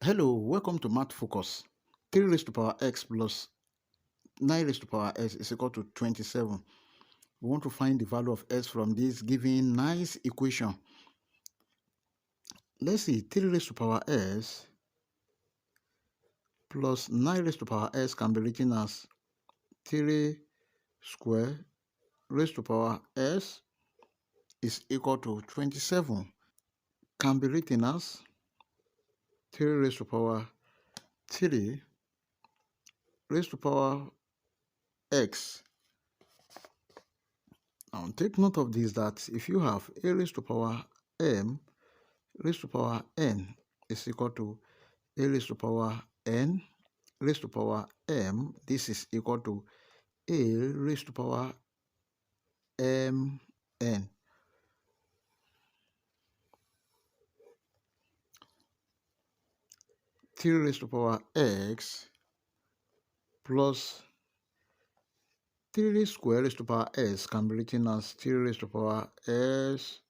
Hello, welcome to Math Focus. 3 raised to power x plus 9 raised to power s is equal to 27. We want to find the value of s from this given nice equation. Let's see, 3 raised to power s plus 9 raised to power s can be written as 3 square raised to power s is equal to 27. Can be written as 3 raised to power 3 raised to power x. Now take note of this, that if you have a raised to power m raised to power n is equal to a raised to power n raised to power m, this is equal to a raised to power mn. 3 raised to power x plus 3 square raised to power s can be written as 3 raised to power s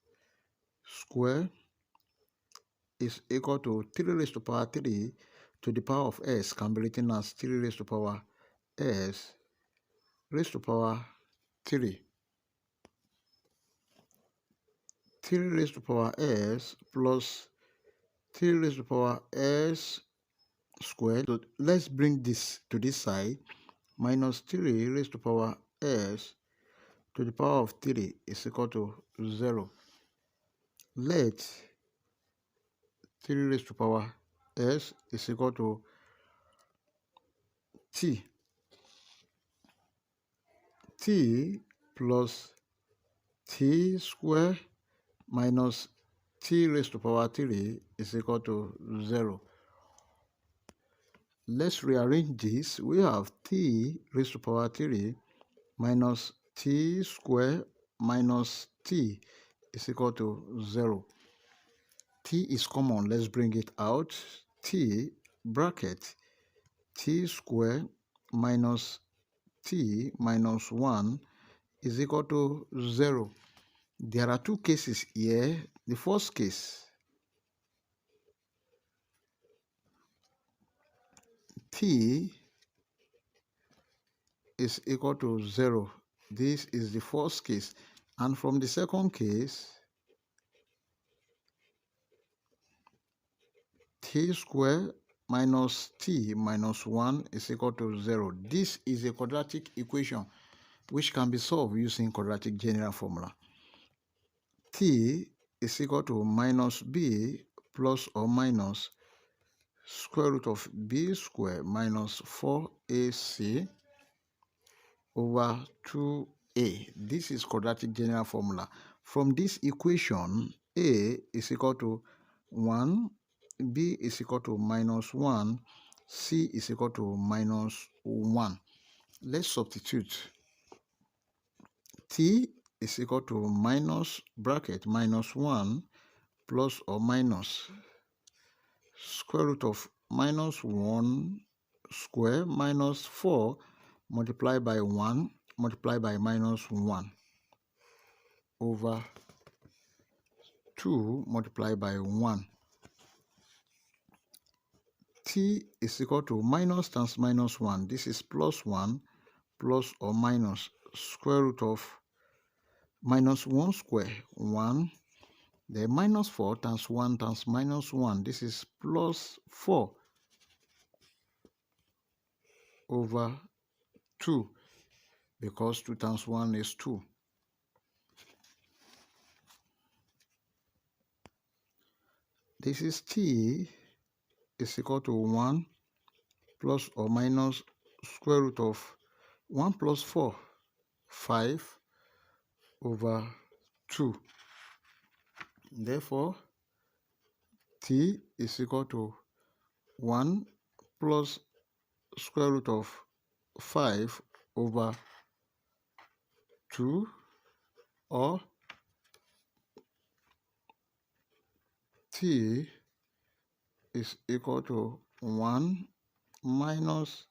square is equal to 3 raised to power 3 to the power of s can be written as 3 raised to power s raised to power 3. 3 raised to power s plus 3 raised to power s squared. So let's bring this to this side. Minus 3 raised to power s to the power of 3 is equal to 0. Let 3 raised to power s is equal to t. T plus t squared minus t raised to power 3 is equal to 0. Let's rearrange this. We have t raised to power 3 minus t squared minus t is equal to 0. T is common. Let's bring it out. T bracket t squared minus t minus 1 is equal to 0. There are two cases here. The first case, t is equal to 0. This is the first case. And from the second case, t squared minus t minus 1 is equal to 0. This is a quadratic equation which can be solved using quadratic general formula. T is equal to minus b plus or minus square root of b squared minus 4ac over 2a. This is quadratic general formula. From this equation, a is equal to 1, b is equal to minus 1, c is equal to minus 1. Let's substitute. T is equal to minus bracket minus 1 plus or minus square root of minus 1 square minus 4 multiplied by 1 multiplied by minus 1 over 2 multiplied by 1. T is equal to minus times minus 1. This is plus 1 plus or minus square root of minus 1 square 1. The minus 4 times 1 times minus 1. This is plus 4 over 2, because 2 times 1 is 2. This is t is equal to 1 plus or minus square root of 1 plus 4, 5 over 2. Therefore, t is equal to 1 plus square root of 5 over 2, or t is equal to 1 minus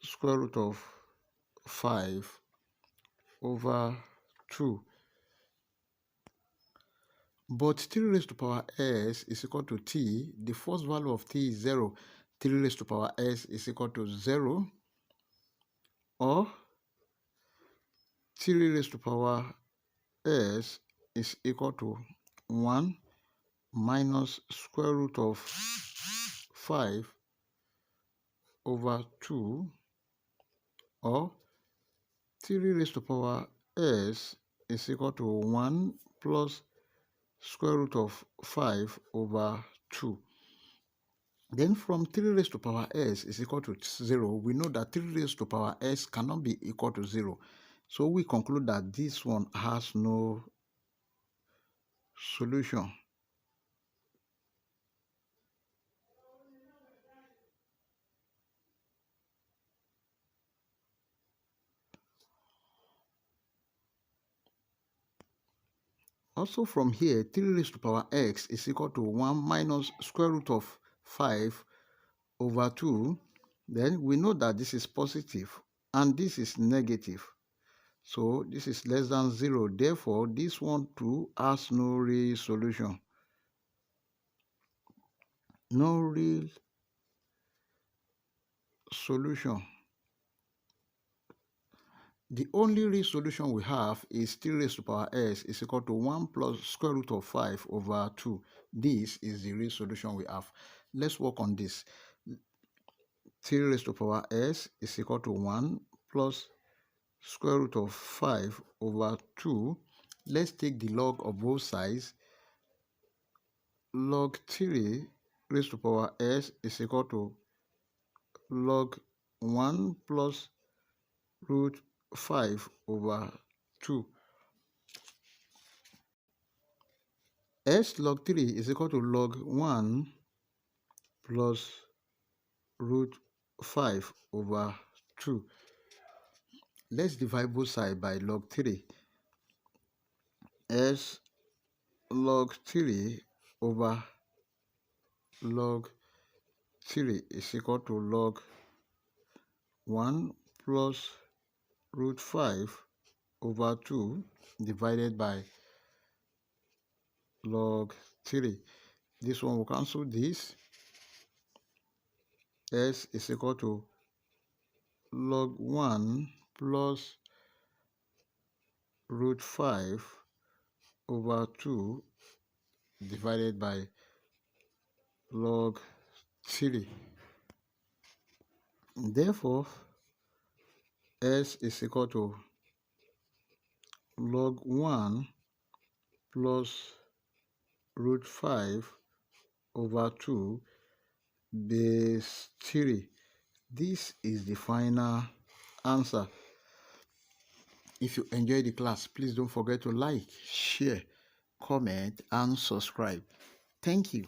square root of 5 over 2. But 3 raised to power s is equal to t. The first value of t is 0. 3 raised to power s is equal to 0, or 3 raised to power s is equal to 1 minus square root of 5 over 2, or 3 raised to power s is equal to 1 plus square root of 5 over 2. Then from 3 raised to power s is equal to 0, we know that 3 raised to power s cannot be equal to 0. So we conclude that this one has no solution. Also from here, 3 raised to power x is equal to 1 minus square root of 5 over 2. Then we know that this is positive and this is negative. So this is less than 0. Therefore, this one too has no real solution. No real solution. The only real solution we have is 3 raised to power s is equal to 1 plus square root of 5 over 2. This is the real solution we have. Let's work on this. 3 raised to power s is equal to 1 plus square root of 5 over 2. Let's take the log of both sides. Log 3 raised to power s is equal to log 1 plus root 5 over 2. S log 3 is equal to log 1 plus root 5 over 2. Let's divide both sides by log 3. S log 3 over log 3 is equal to log 1 plus root 5 over 2 divided by log 3. This one will cancel this. S is equal to log 1 plus root 5 over 2 divided by log 3. Therefore, S is equal to log 1 plus root 5 over 2 base 3. This is the final answer. If you enjoyed the class, please don't forget to like, share, comment, and subscribe. Thank you.